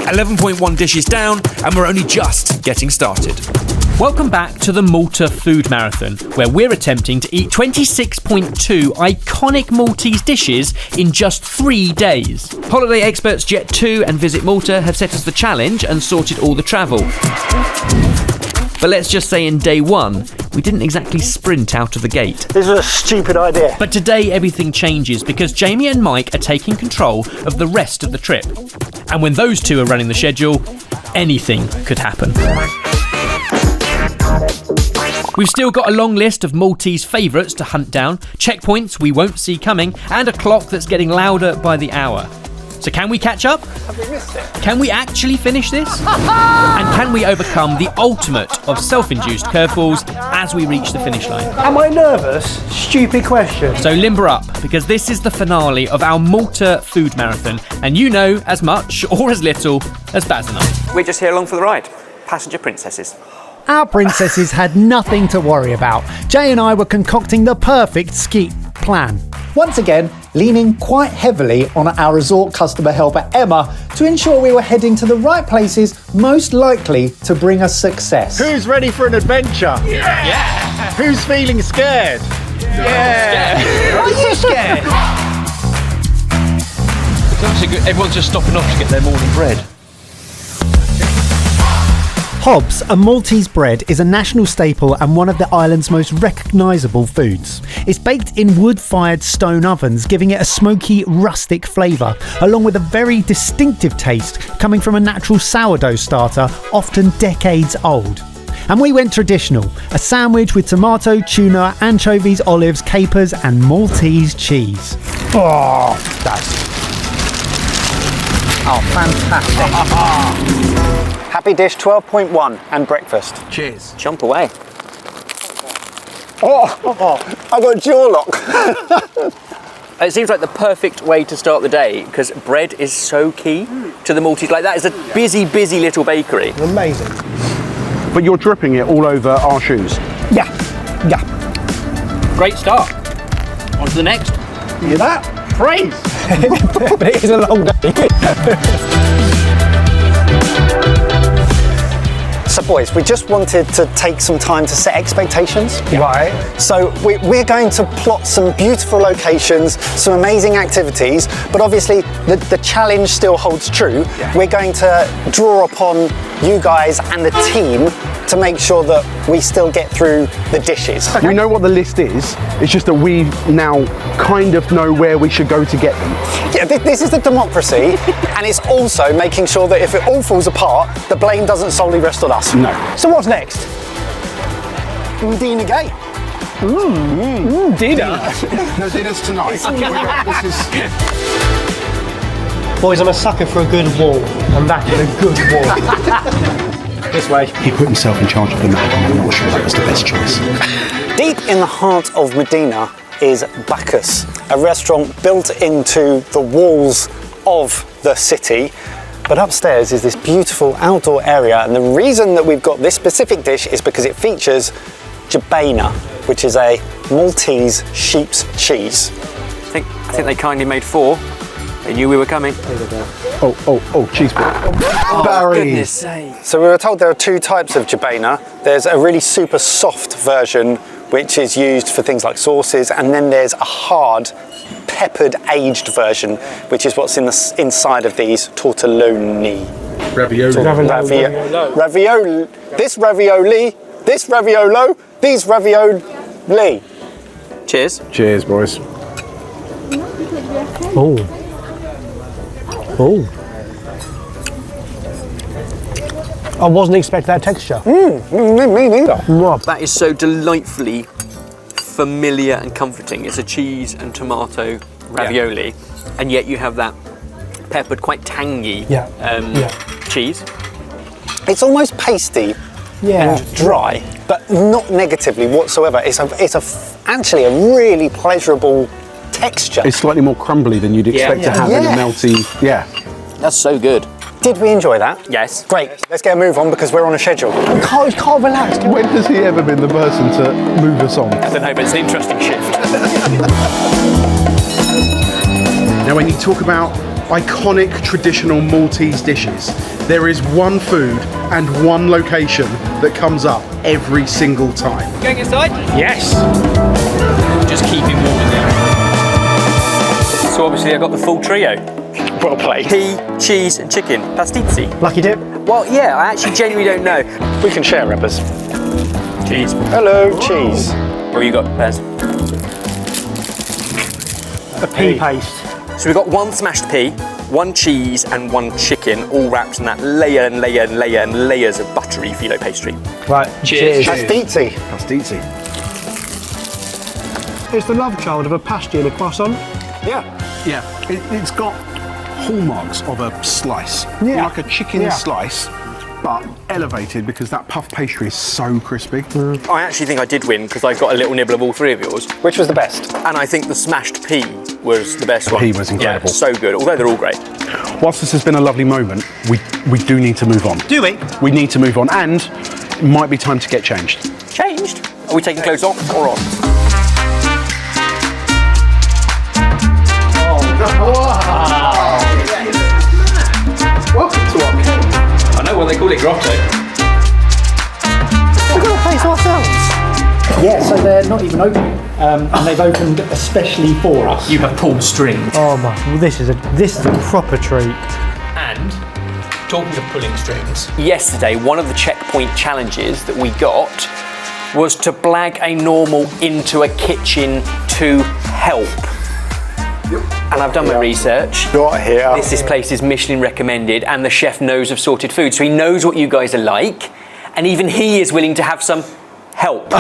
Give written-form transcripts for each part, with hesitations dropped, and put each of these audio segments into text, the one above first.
11.1 dishes down, and we're only just getting started. Welcome back to the Malta Food Marathon, where we're attempting to eat 26.2 iconic Maltese dishes in just 3 days. Holiday experts Ep.2 and Visit Malta have set us the challenge and sorted all the travel. But let's just say in day one, we didn't exactly sprint out of the gate. This was a stupid idea. But today everything changes because Jamie and Mike are taking control of the rest of the trip. And when those two are running the schedule, anything could happen. We've still got a long list of Maltese favourites to hunt down, checkpoints we won't see coming, and a clock that's getting louder by the hour. So can we catch up? Have we missed it? Can we actually finish this? And can we overcome the ultimate of self-induced curveballs as we reach the finish line? Am I nervous? Stupid question. So limber up, because this is the finale of our Malta Food Marathon, and you know as much or as little as Baz and I. We're just here along for the ride. Passenger princesses. Our princesses had nothing to worry about. Jay and I were concocting the perfect ski plan. Once again, leaning quite heavily on our resort customer helper Emma to ensure we were heading to the right places most likely to bring us success. Who's ready for an adventure? Yeah! Who's feeling scared? Yeah! Are you scared? It's actually good. Everyone's just stopping off to get their morning bread. Ħobż, a Maltese bread, is a national staple and one of the island's most recognisable foods. It's baked in wood-fired stone ovens, giving it a smoky, rustic flavour, along with a very distinctive taste coming from a natural sourdough starter, often decades old. And we went traditional, a sandwich with tomato, tuna, anchovies, olives, capers and Maltese cheese. Oh, fantastic. Happy dish 12.1 and breakfast. Cheers. Jump away. I got jaw lock. It seems like the perfect way to start the day because bread is so key to the Maltese. Like that is a busy, busy little bakery. Amazing. But you're dripping it all over our shoes. Yeah. Great start. On to the next. You hear that? Praise. But it is a long day. So boys, we just wanted to take some time to set expectations. Right. So we're going to plot some beautiful locations, some amazing activities, but obviously the challenge still holds true. Yeah. We're going to draw upon you guys and the team to make sure that we still get through the dishes. We know what the list is, it's just that we now kind of know where we should go to get them. Yeah, this is the democracy, and it's also making sure that if it all falls apart, the blame doesn't solely rest on us. No. So what's next? Medina Gate. Dinner. No, dinner's tonight. Boys, I'm a sucker for a good wall. I'm back in a good wall. This way. He put himself in charge of the map, and I'm not sure that was the best choice. Deep in the heart of Medina is Bacchus, a restaurant built into the walls of the city. But upstairs is this beautiful outdoor area, and the reason that we've got this specific dish is because it features Ġbejna, which is a Maltese sheep's cheese. I think they kindly made 4. They knew we were coming. Cheese ball. Barry. Goodness sake. So we were told there are 2 types of Ġbejna. There's a really super soft version, which is used for things like sauces, and then there's a hard, peppered, aged version, which is what's inside of these tortelloni. Ravioli. Ravioli. This ravioli. This raviolo. These ravioli. Cheers. Cheers, boys. I wasn't expecting that texture. Me neither. That is so delightfully familiar and comforting. It's a cheese and tomato ravioli, and yet you have that peppered, quite tangy cheese. It's almost pasty and dry, but not negatively whatsoever. It's actually a really pleasurable texture. It's slightly more crumbly than you'd expect to have in a melty. Yeah. That's so good. Did we enjoy that? Yes. Great. Let's get a move on because we're on a schedule. We can't relax. When has he ever been the person to move us on? I don't know, but it's an interesting shift. Now, when you talk about iconic traditional Maltese dishes, there is one food and one location that comes up every single time. Going inside? Yes. Just keep it warm in there. So obviously I got the full trio. Well played. Pea, cheese and chicken. Pastizzi. Lucky dip. Well, yeah, I actually genuinely don't know. We can share, Reppers. Cheese. Hello, cheese. What you got, Pez? A pea paste. So we've got one smashed pea, one cheese and one chicken, all wrapped in that layer and layer and layer and layers of buttery phyllo pastry. Right. Cheers. Pastizzi. Pastizzi. It's the love child of a pasty and a croissant. Yeah. Yeah, it's got hallmarks of a slice, like a chicken slice, but elevated because that puff pastry is so crispy. I actually think I did win because I got a little nibble of all three of yours. Which was the best? And I think the smashed pea was the best one. Pea was incredible. Yeah, so good, although they're all great. Whilst this has been a lovely moment, we do need to move on. Do we? We need to move on, and it might be time to get changed. Changed? Are we taking clothes off or on? Welcome to our cave. I know what they call it, Grotto. We've got a place ourselves. Yeah, so they're not even open, and they've opened especially for us. You have pulled strings. Oh my! Well, this is a proper treat. And talking of pulling strings, Yesterday, one of the checkpoint challenges that we got was to blag a normal into a kitchen to help. And I've done my research. Got here. This place is Michelin recommended and the chef knows of sorted food, so he knows what you guys are like, and even he is willing to have some help.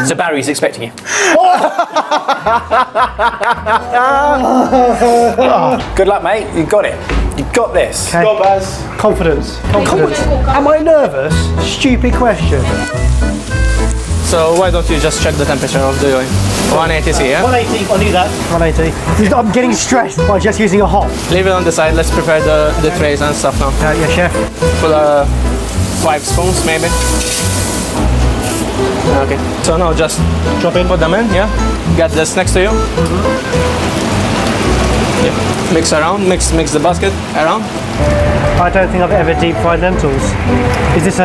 So Barry's expecting you. Good luck, mate. You got it. You got this. Okay. Go, Baz. Confidence. Am I nervous? Stupid question. So why don't you just check the temperature of the oil? 180 C, yeah? 180. I'll do that. 180. I'm getting stressed by just using a hot. Leave it on the side. Let's prepare the trays and stuff now. Yeah, chef. Put 5 spoons, maybe. Okay. So now just Drop in. put them in, yeah? Get this next to you. Yeah. Mix around. Mix the basket around. I don't think I've ever deep fried lentils. Is this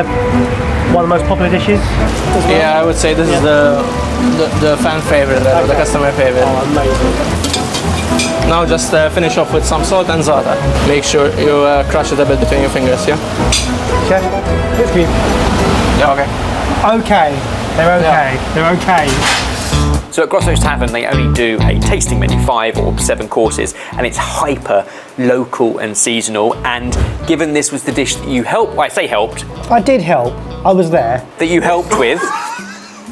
one of the most popular dishes? Yeah, I would say this is the fan favorite, the customer favorite. Oh, amazing. Now just finish off with some salt and za'atar. Make sure you crush it a bit between your fingers, yeah? Chef, it's good. Yeah, okay. Okay. They're okay. Yeah. They're okay. So at Grotto's Tavern, they only do a tasting menu, 5 or 7 courses, and it's hyper local and seasonal. And given this was the dish that you helped, well, I say helped, I did help. I was there. that you helped with,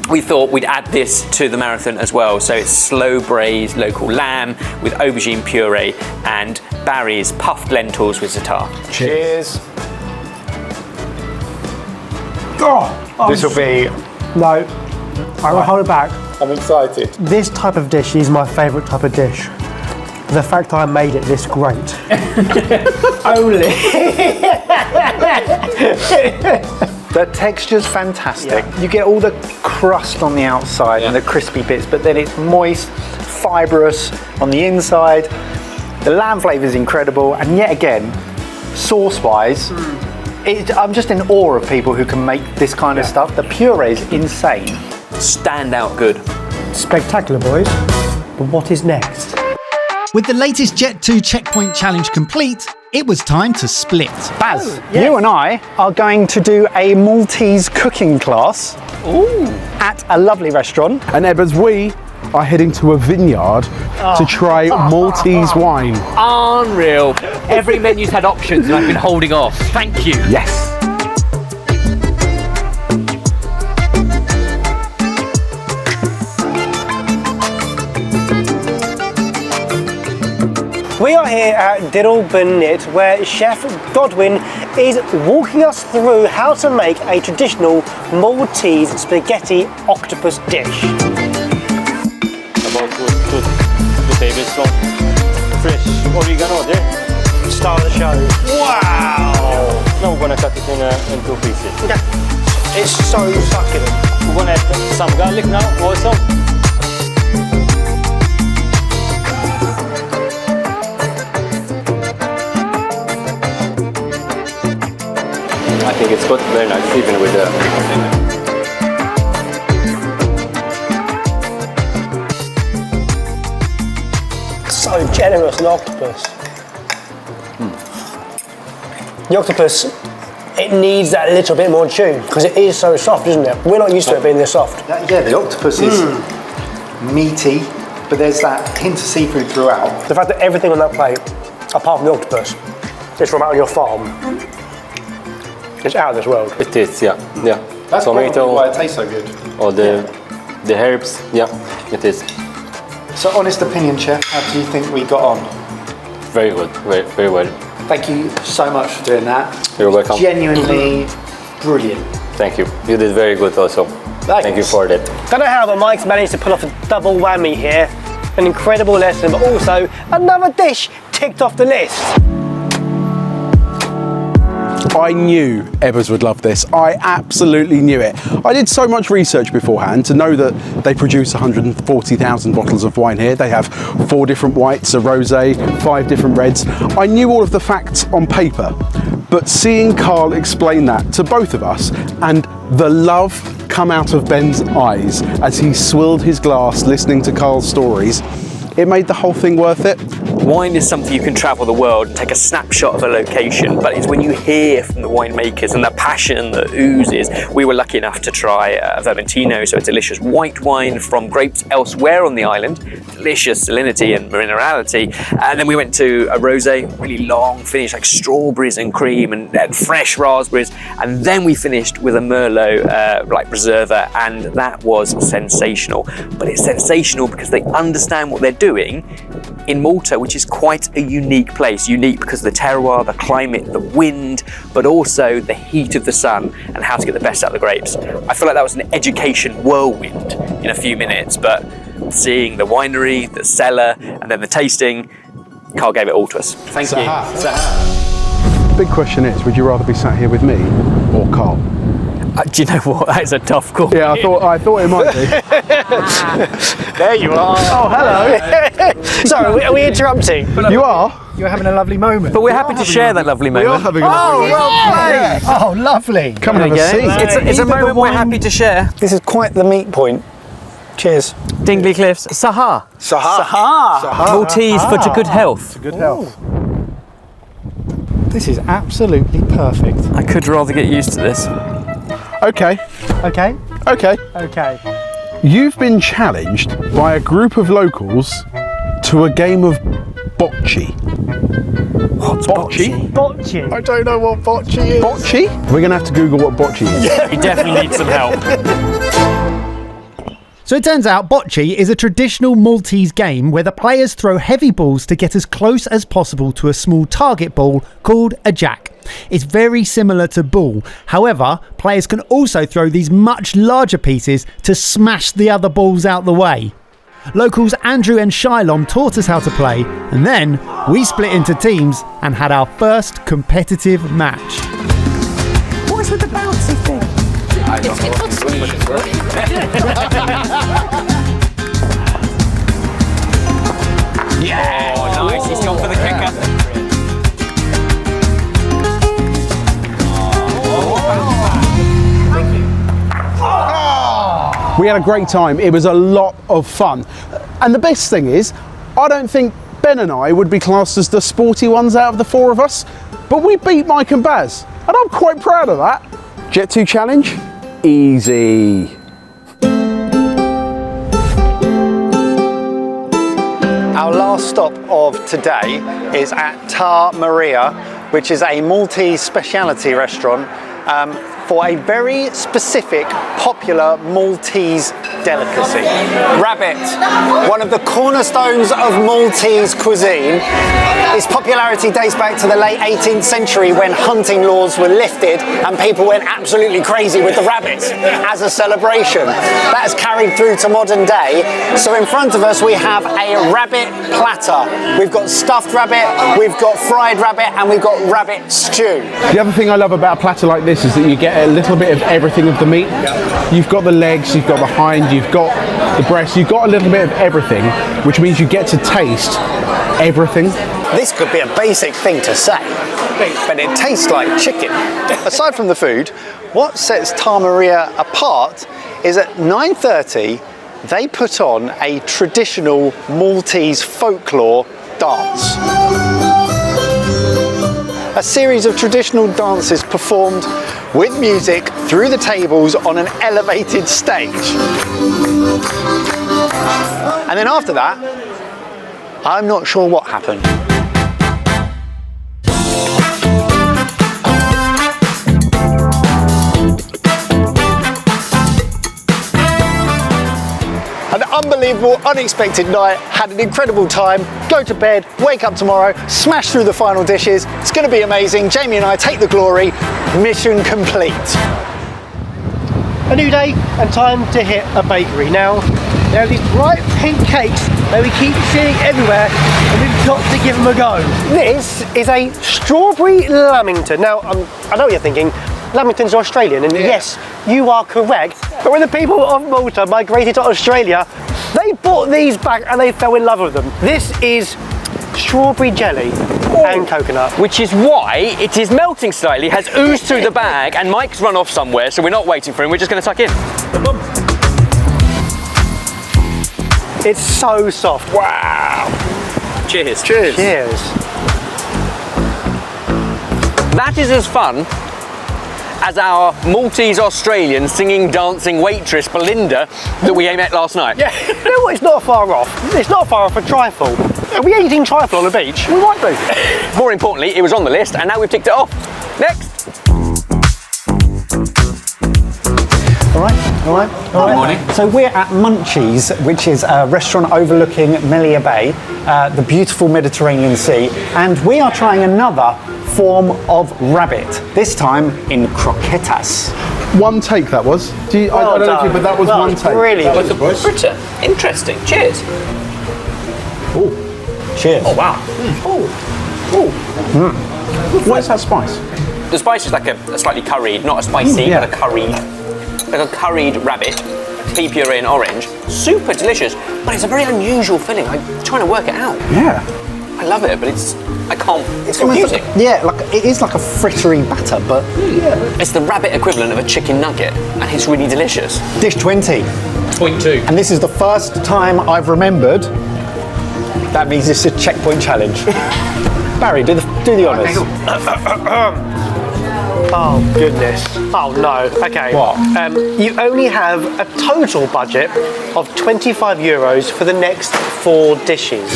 we thought we'd add this to the marathon as well. So it's slow braised local lamb with aubergine puree and Barry's puffed lentils with za'atar. Cheers. Oh, This will be. no. I will hold it back. I'm excited. This type of dish is my favourite type of dish. The fact I made it this great. Only. The texture's fantastic. You get all the crust on the outside and the crispy bits, but then it's moist, fibrous on the inside. The lamb flavour is incredible, and yet again, sauce-wise, I'm just in awe of people who can make this kind of stuff. The puree is insane. Stand out good. Spectacular, boys. But what is next? With the latest Jet2 checkpoint challenge complete, it was time to split. Baz, you and I are going to do a Maltese cooking class at a lovely restaurant. And Ebbers, we are heading to a vineyard to try Maltese wine. unreal. Every menu's had options and I've been holding off. Thank you. Yes. We are here at Il-Bniet, where Chef Godwin is walking us through how to make a traditional Maltese spaghetti octopus dish. About two tablespoons fresh oregano there. Star of the show. Wow! Now we're gonna cut it in 2 pieces. Okay. It's so succulent. We're gonna add some garlic now also. I think it's good, very nice, even with the... So generous, an octopus. The octopus, it needs that little bit more chew because it is so soft, isn't it? We're not used to it being this soft. Yeah, the octopus is meaty, but there's that hint of seafood throughout. The fact that everything on that plate, apart from the octopus, is from out on your farm. It's out of this world. It is, yeah. That's tomato, probably why it tastes so good. or the herbs, yeah, it is. So, honest opinion, chef, how do you think we got on? Very good, very well. Thank you so much for doing that. You're welcome. Genuinely brilliant. Thank you. You did very good also. Thank you for that. Don't know how, but Mike's managed to pull off a double whammy here. An incredible lesson, but also another dish ticked off the list. I knew Ebbers would love this. I absolutely knew it. I did so much research beforehand to know that they produce 140,000 bottles of wine here. They have 4 different whites, a rosé, 5 different reds. I knew all of the facts on paper, but seeing Carl explain that to both of us and the love come out of Ben's eyes as he swilled his glass listening to Carl's stories, it made the whole thing worth it. Wine is something you can travel the world and take a snapshot of a location, but it's when you hear from the winemakers and the passion that oozes. We were lucky enough to try a Vermentino, so a delicious white wine from grapes elsewhere on the island, delicious salinity and minerality. And then we went to a rosé, really long finish, like strawberries and cream and fresh raspberries. And then we finished with a Merlot, like Reserva, and that was sensational. But it's sensational because they understand what they're doing in Malta, which is quite a unique place. Unique because of the terroir, the climate, the wind, but also the heat of the sun and how to get the best out of the grapes. I feel like that was an education whirlwind in a few minutes, but seeing the winery, the cellar, and then the tasting, Carl gave it all to us. Thank you. The big question is, would you rather be sat here with me or Carl? Do you know what? That is a tough call. Yeah, I thought it might be. There you are. Oh, hello. Sorry, are we interrupting? You are? You're having a lovely moment. But we're happy to share that lovely moment. We are having a lovely moment. well played. Oh, lovely. Come and have a seat. It's a moment we're happy to share. This is quite the meat point. Cheers. Dingley Cliffs. Sahar. Sahar. Maltese for good health. Good health. This is absolutely perfect. I could rather get used to this. Okay. Okay. Okay. Okay. You've been challenged by a group of locals to a game of bocce. What's bocce? Bocce. I don't know what bocce is. Bocce? We're going to have to Google what bocce is. You definitely need some help. So it turns out bocce is a traditional Maltese game where the players throw heavy balls to get as close as possible to a small target ball called a jack. It's very similar to ball. However, players can also throw these much larger pieces to smash the other balls out the way. Locals Andrew and Shylom taught us how to play, and then we split into teams and had our first competitive match. What is with the bouncy thing? Yeah! Oh, nice, he's gone for the kicker. We had a great time. It was a lot of fun. And the best thing is, I don't think Ben and I would be classed as the sporty ones out of the 4 of us, but we beat Mike and Baz, and I'm quite proud of that. Jet 2 challenge? Easy. Our last stop of today is at Tar Marija, which is a Maltese specialty restaurant for a very specific, popular Maltese delicacy. Rabbit, one of the cornerstones of Maltese cuisine. Its popularity dates back to the late 18th century when hunting laws were lifted and people went absolutely crazy with the rabbits as a celebration. That has carried through to modern day. So in front of us we have a rabbit platter. We've got stuffed rabbit, we've got fried rabbit, and we've got rabbit stew. The other thing I love about a platter like this is that you get a little bit of everything of the meat. You've got the legs, you've got the hind, you've got the breast, you've got a little bit of everything, which means you get to taste everything. This could be a basic thing to say, but it tastes like chicken. Aside from the food, what sets Maria apart is at 9:30 they put on a traditional Maltese folklore dance. A series of traditional dances performed with music through the tables on an elevated stage. And then after that, I'm not sure what happened. An unbelievable, unexpected night, had an incredible time, go to bed, wake up tomorrow, smash through the final dishes. It's going to be amazing. Jamie and I take the glory. Mission complete. A new day and time to hit a bakery. Now, there are these bright pink cakes that we keep seeing everywhere and we've got to give them a go. This is a strawberry Lamington. Now, I know what you're thinking, Lamington's Australian, and yes, you are correct. But when the people of Malta migrated to Australia, they bought these back and they fell in love with them. This is strawberry jelly and coconut. Which is why it is melting slightly, has oozed through the bag, and Mike's run off somewhere, so we're not waiting for him, we're just going to tuck in. It's so soft. Wow. Cheers. Cheers. Cheers. That is as fun as our Maltese Australian singing, dancing waitress Belinda that we met last night. Yeah, you know what, it's not far off. It's not far off a trifle. Are we eating trifle on the beach? We might be. More importantly, it was on the list and now we've ticked it off. Next. All right. Good morning. So we're at Munchies, which is a restaurant overlooking Melia Bay, the beautiful Mediterranean Sea, and we are trying another form of rabbit, this time in croquettes. One take that was. I don't know if you, but that was one take. Really That was a Britta. Interesting. Cheers. Oh, cheers. Oh wow. What is that spice? The spice is like a slightly curried, not a spicy, yeah. but a curried. Like a curried rabbit, pea puree and orange. Super delicious, but it's a very unusual filling. I'm trying to work it out. Yeah. I love it, but I can't, it's almost confusing. like, yeah, like it is like a frittery batter, but It's the rabbit equivalent of a chicken nugget, and it's really delicious. dish 20. 0.2. And this is the first time I've remembered. That means it's a checkpoint challenge. Barry, do the honours. Oh goodness. Oh no. Okay. What? You only have a total budget of 25 euros for the next 4 dishes.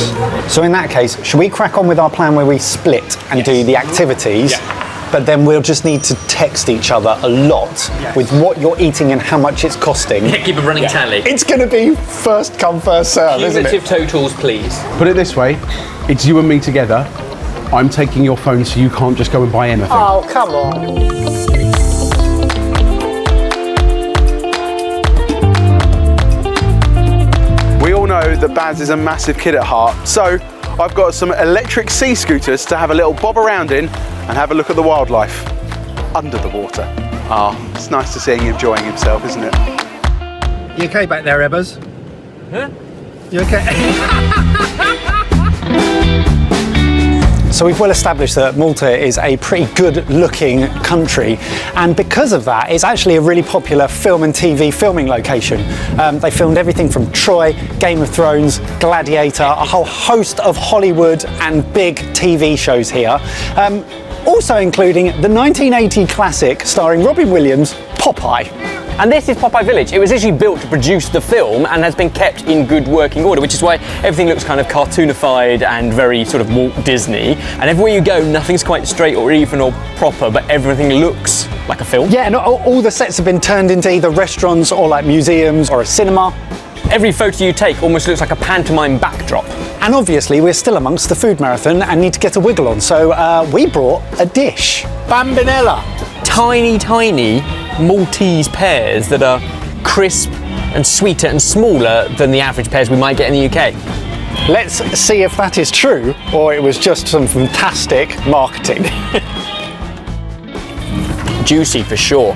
So in that case, should we crack on with our plan where we split and do the activities? Yeah. But then we'll just need to text each other a lot with what you're eating and how much it's costing. Keep a running tally. It's going to be first come, first serve, isn't it? Cumulative totals, please. Put it this way, it's you and me together. I'm taking your phone so you can't just go and buy anything. Oh, come on. We all know that Baz is a massive kid at heart, so I've got some electric sea scooters to have a little bob around in and have a look at the wildlife under the water. It's nice to see him enjoying himself, isn't it? You okay back there, Ebbers? Huh? You okay? So we've well established that Malta is a pretty good looking country, and because of that it's actually a really popular film and TV filming location. They filmed everything from Troy, Game of Thrones, Gladiator, a whole host of Hollywood and big TV shows here. Also including the 1980 classic starring Robin Williams, Popeye. And this is Popeye Village. It was actually built to produce the film and has been kept in good working order, which is why everything looks kind of cartoonified and very sort of Walt Disney. And everywhere you go, nothing's quite straight or even or proper, but everything looks like a film. Yeah, and all the sets have been turned into either restaurants or like museums or a cinema. Every photo you take almost looks like a pantomime backdrop. And obviously we're still amongst the food marathon and need to get a wiggle on, so we brought a dish. Bambinella. Tiny, tiny Maltese pears that are crisp and sweeter and smaller than the average pears we might get in the UK. Let's see if that is true or it was just some fantastic marketing. Juicy for sure.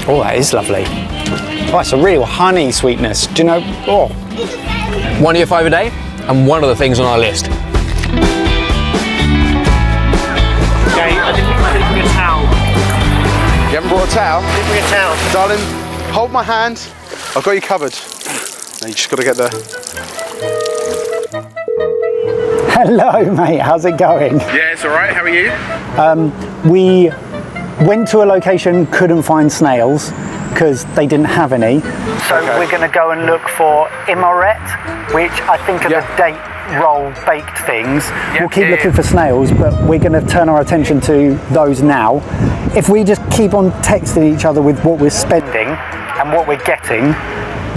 Oh, that is lovely. Oh, it's a real honey sweetness. Do you know? Oh. 1 year 5 a day, and one of the things on our list. haven't brought a towel? Didn't bring a towel. Darling, hold my hand. I've got you covered. Now you just got to get the... Hello, mate. How's it going? Yeah, it's all right. How are you? We went to a location, couldn't find snails because they didn't have any. So we're going to go and look for Imqaret, which I think are the date roll baked things. We'll keep looking for snails, but we're going to turn our attention to those now. If we just keep on texting each other with what we're spending and what we're getting,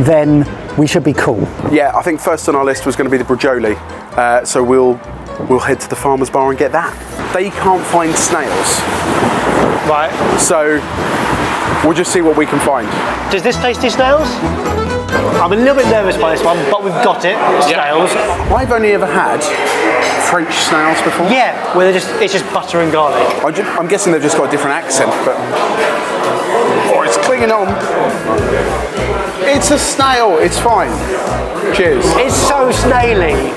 then we should be cool. Yeah, I think first on our list was going to be the Bragioli. So we'll head to the farmer's bar and get that. They can't find snails. Right. So we'll just see what we can find. Does this taste of snails? I'm a little bit nervous by this one, but we've got it. Snails. I've only ever had French snails before. Yeah, where it's just butter and garlic. I'm guessing they've just got a different accent, but... Oh, it's clinging on. It's a snail, it's fine. Cheers. It's so snaily.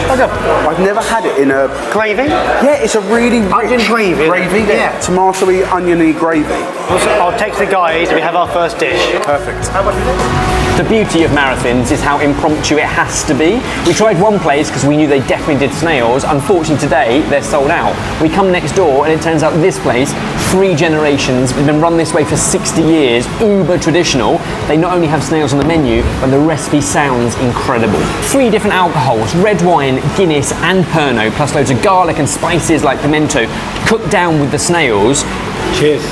I've never had it in a... Gravy? Yeah, it's a really rich onion gravy. Yeah. Tomatoey, oniony gravy. I'll text the guys and we have our first dish. Perfect. How much is it? The beauty of marathons is how impromptu it has to be. We tried one place because we knew they definitely did snails. Unfortunately today, they're sold out. We come next door and it turns out this place, 3 generations, has been run this way for 60 years, uber traditional. They not only have snails on the menu, but the recipe sounds incredible. 3 different alcohols, red wine, Guinness and Pernod, plus loads of garlic and spices like pimento, cooked down with the snails. Cheers.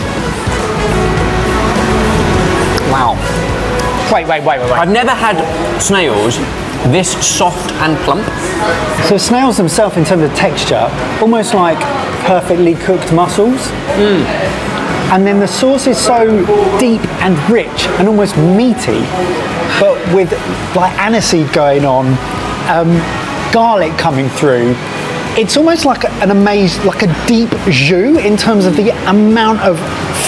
Wow. Wait. I've never had snails this soft and plump. So snails themselves, in terms of texture, almost like perfectly cooked mussels. And then the sauce is so deep and rich and almost meaty, but with like aniseed going on, garlic coming through. It's almost like a deep jus in terms of the amount of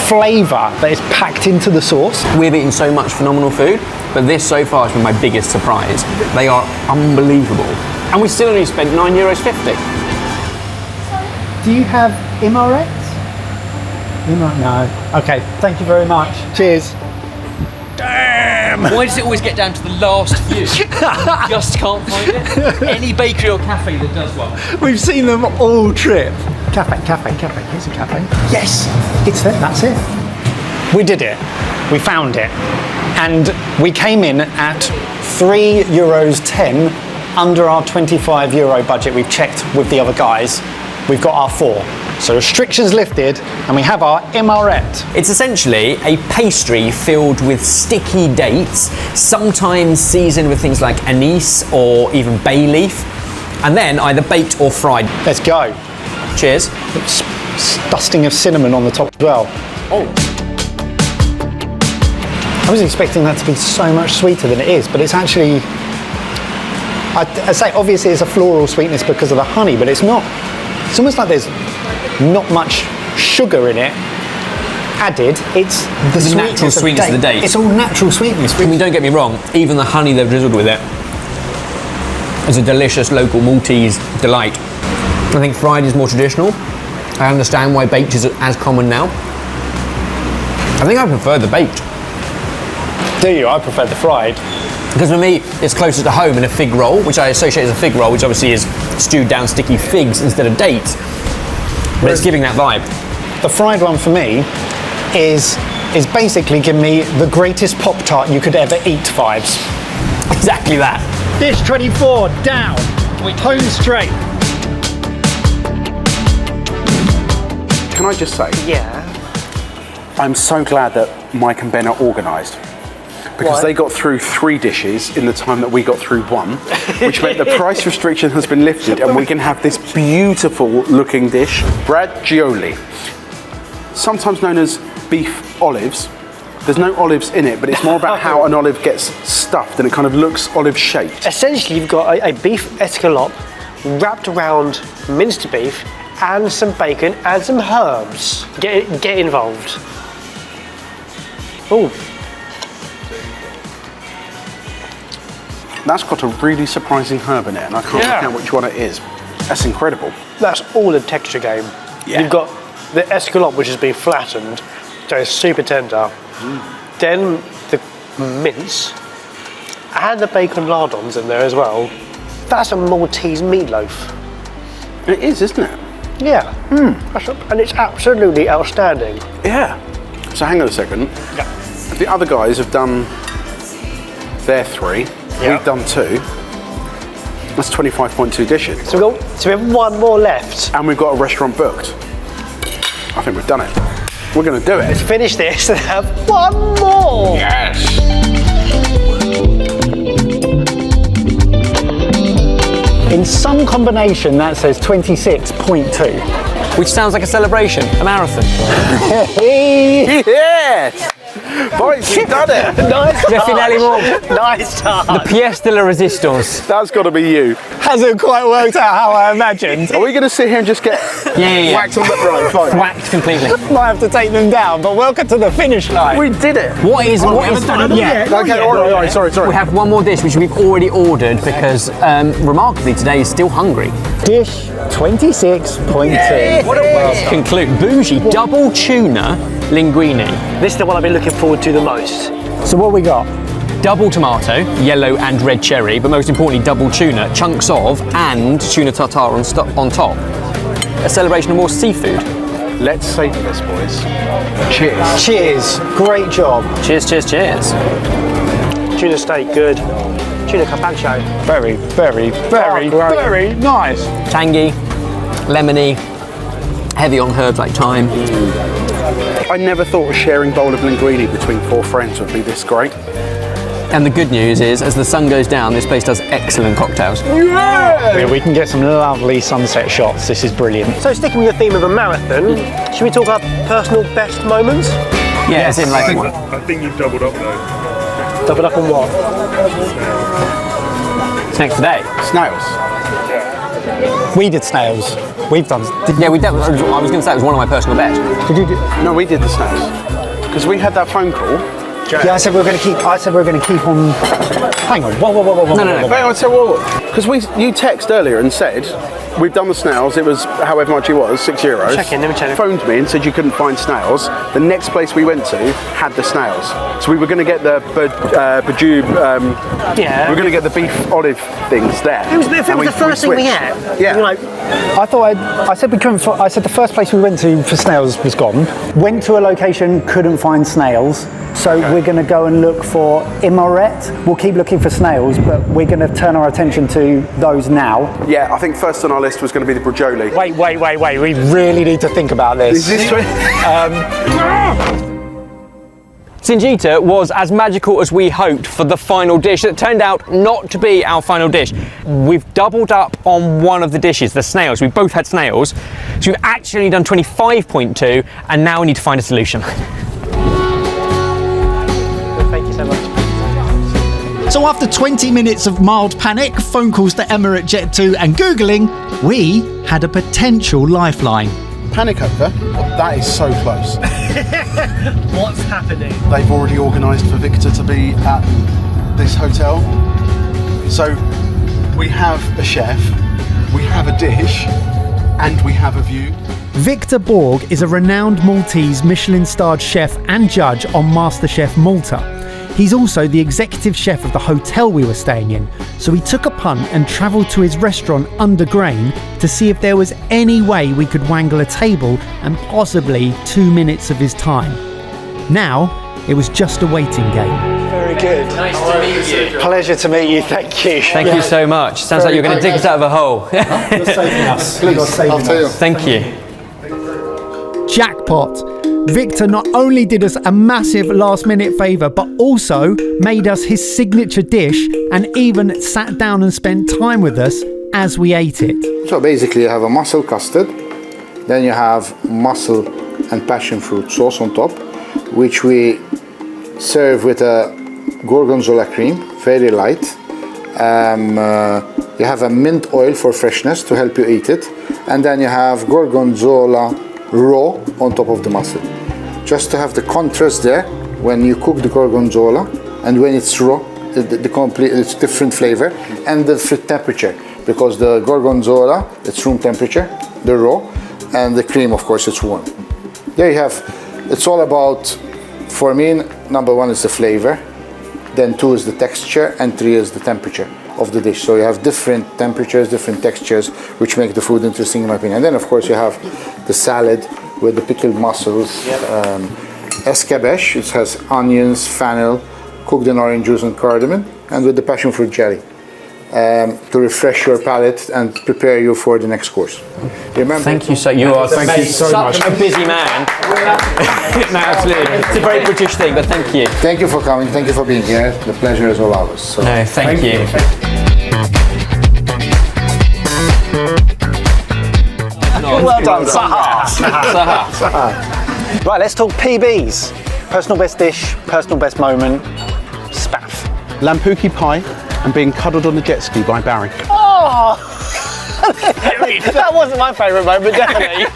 flavour that is packed into the sauce. We've eaten so much phenomenal food, but this so far has been my biggest surprise. They are unbelievable. And we still only spent €9.50. Do you have Imqaret? No. Okay, thank you very much. Cheers. Damn! Why does it always get down to the last few? Just can't find it. Any bakery or cafe that does one. We've seen them all trip. Cafe. Here's a cafe. Yes, it's there. That's it. We did it. We found it. And we came in at €3.10 under our €25 budget. We've checked with the other guys. We've got our 4. So restrictions lifted, and we have our Imqaret. It's essentially a pastry filled with sticky dates, sometimes seasoned with things like anise or even bay leaf, and then either baked or fried. Let's go. Cheers. It's dusting of cinnamon on the top as well. Oh. I was expecting that to be so much sweeter than it is, but it's actually, I say obviously it's a floral sweetness because of the honey, but it's not. It's almost like there's not much sugar in it added. It's the natural sweetness of the date. It's all natural sweetness. I mean, don't get me wrong, even the honey they've drizzled with it is a delicious local Maltese delight. I think fried is more traditional. I understand why baked is as common now. I think I prefer the baked. Do you? I prefer the fried. Because for me, it's closer to home in a fig roll, which I associate as a fig roll, which obviously is stewed down sticky figs instead of dates. But it's giving that vibe. The fried one for me is basically giving me the greatest Pop-Tart you could ever eat vibes. Exactly that. Dish 24, down. Home straight. Can I just say? Yeah. I'm so glad that Mike and Ben are organised. Because Why? they got through 3 dishes in the time that we got through 1, which meant the price restriction has been lifted and we can have this beautiful looking dish, Bragioli. Sometimes known as beef olives. There's no olives in it, but it's more about how an olive gets stuffed and it kind of looks olive shaped. Essentially, you've got a beef escalope wrapped around minced beef and some bacon and some herbs. Get involved. Ooh. That's got a really surprising herb in it, and I can't work out which one it is. That's incredible. That's all a texture game. Yeah. You've got the escalope, which has been flattened, so it's super tender. Then the mince and the bacon lardons in there as well. That's a Maltese meatloaf. It is, isn't it? Yeah. And it's absolutely outstanding. Yeah. So hang on a second. Yeah. The other guys have done their 3. Yeah. We've done 2. That's 25.2 dishes. So we have one more left. And we've got a restaurant booked. I think we've done it. We're going to do it. Let's finish this and have one more. Yes. In some combination, that says 26.2. Which sounds like a celebration, a marathon. Yes! Boys, we've done it! Nice touch. Nice touch. The pièce de la résistance. That's got to be you. Hasn't quite worked out how I imagined. Are we going to sit here and just get whacked on the right? Fine. Whacked completely. Might have to take them down, but welcome to the finish line. We did it. What is done it yet. Okay, all right, sorry. We have one more dish which we've already ordered because, remarkably, today is still hungry. Dish 26.2. What a conclude. Bougie double tuna linguine. This is the one I've been looking forward to the most. So what we got? Double tomato, yellow and red cherry, but most importantly double tuna, chunks of, and tuna tartare on top. A celebration of more seafood. Let's savour this, boys. Cheers. Cheers. Great job. Cheers, cheers, cheers. Tuna steak, good. Tuna carpaccio. Very, very, very, very nice. Tangy, lemony, heavy on herbs like thyme. I never thought a sharing bowl of linguine between 4 friends would be this great. And the good news is, as the sun goes down, this place does excellent cocktails. Yeah, we can get some lovely sunset shots. This is brilliant. So sticking with the theme of a marathon, should we talk about personal best moments? Yeah, as in like what? I think you've doubled up though. Doubled up on what? It's next today. Snails. We did snails. We've done. Yeah, we did. I was going to say it was one of my personal bets. Did you do? No, we did the snails. Because we had that phone call. Yeah, I said we were going to keep. I said we were going to keep on. Hang on. Whoa. No. Hang on, so because you text earlier and said we've done the snails. It was however much it was, €6. Check in, let me check. Phoned me and said you couldn't find snails. The next place we went to had the snails, so we were going to get the biž-Żejt. Yeah. We were going to get the beef olive things there. It was the first thing we had. Yeah. You're like, I thought I said we couldn't. I said the first place we went to for snails was gone. Went to a location, couldn't find snails. So we're going to go and look for Imqaret. We'll keep looking for snails, but we're going to turn our attention to those now. Yeah, I think first on our list was going to be the Bragioli. Wait. We really need to think about this. Is this Singita was as magical as we hoped for the final dish that turned out not to be our final dish. We've doubled up on one of the dishes, the snails. We both had snails. So we've actually done 25.2 and now we need to find a solution. thank you so much. So after 20 minutes of mild panic, phone calls to Imqaret Jet.2 and Googling, we had a potential lifeline. Panic over? That is so close. What's happening? They've already organised for Victor to be at this hotel. So we have a chef, we have a dish, and we have a view. Victor Borg is a renowned Maltese Michelin-starred chef and judge on MasterChef Malta. He's also the executive chef of the hotel we were staying in, so we took a punt and travelled to his restaurant Under Grain to see if there was any way we could wangle a table and possibly 2 minutes of his time. Now, it was just a waiting game. Very good. Nice to meet you. Pleasure to meet you. Thank you. Thank you so much. Sounds like you're going to dig us out of a hole. You're saving us. You're saving us. Thank you. Jackpot! Victor not only did us a massive last-minute favour, but also made us his signature dish and even sat down and spent time with us as we ate it. So basically you have a mussel custard, then you have mussel and passion fruit sauce on top, which we serve with a gorgonzola cream, very light. You have a mint oil for freshness to help you eat it, and then you have gorgonzola raw on top of the mussel. Just to have the contrast there when you cook the gorgonzola and when it's raw, it's different flavor, and the temperature, because the gorgonzola, it's room temperature, the raw, and the cream, of course, it's warm. There you have, it's all about, for me, number 1 is the flavor, then 2 is the texture, and 3 is the temperature of the dish. So you have different temperatures, different textures, which make the food interesting in my opinion. And then of course you have the salad with the pickled mussels, escabeche, it has onions, fennel, cooked in orange juice and cardamom, and with the passion fruit jelly. To refresh your palate and prepare you for the next course. Remember, thank you so much. A busy man. No, absolutely. It's a very British thing, but thank you. Thank you for coming. Thank you for being here. The pleasure is all ours. So. No, thank you. Well done, Saha. Right, let's talk PBs. Personal best dish, personal best moment, spaff. Lampuki pie and being cuddled on a jet ski by Barry. Oh! That wasn't my favourite moment, definitely.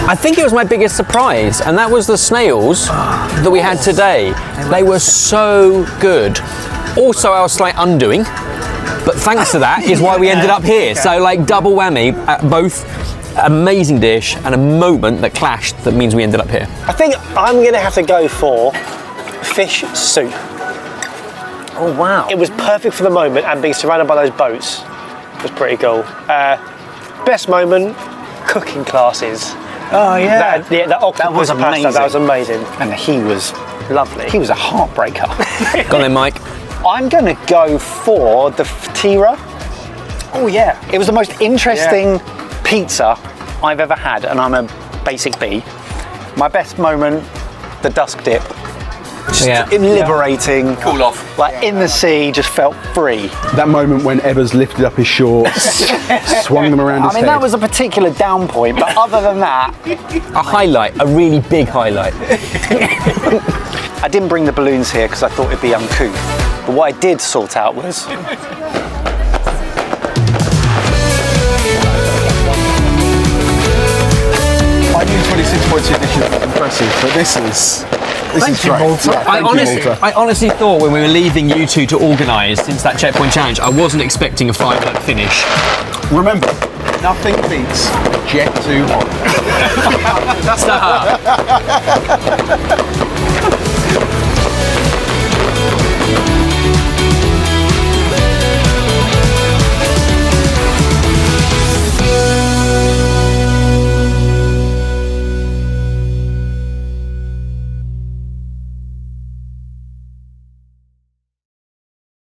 I think it was my biggest surprise, and that was the snails that we had today. They were so good. Also, our slight undoing, but thanks to that is why we ended up here. So, like, double whammy, both amazing dish and a moment that clashed that means we ended up here. I think I'm going to have to go for fish soup. Oh, wow. It was perfect for the moment, and being surrounded by those boats was pretty cool. Best moment, cooking classes. Oh, yeah. The octopus that was amazing. pasta, that was amazing. And he was lovely. He was a heartbreaker. Go on then, Mike. I'm going to go for the fatira. Oh, yeah. It was the most interesting pizza I've ever had, and I'm a basic B. My best moment, the dusk dip. Just liberating. Cool off. Like in the sea, just felt free. That moment when Ebbers lifted up his shorts, swung them around his head. that was a particular down point, but other than that... A highlight, a really big highlight. I didn't bring the balloons here because I thought it'd be uncouth. But what I did sort out was... I knew 26.2 dishes were impressive, but this is great. Malta. I honestly thought when we were leaving you two to organise since that checkpoint challenge, I wasn't expecting a 5-minute finish. Remember, nothing beats Jet 2 hot.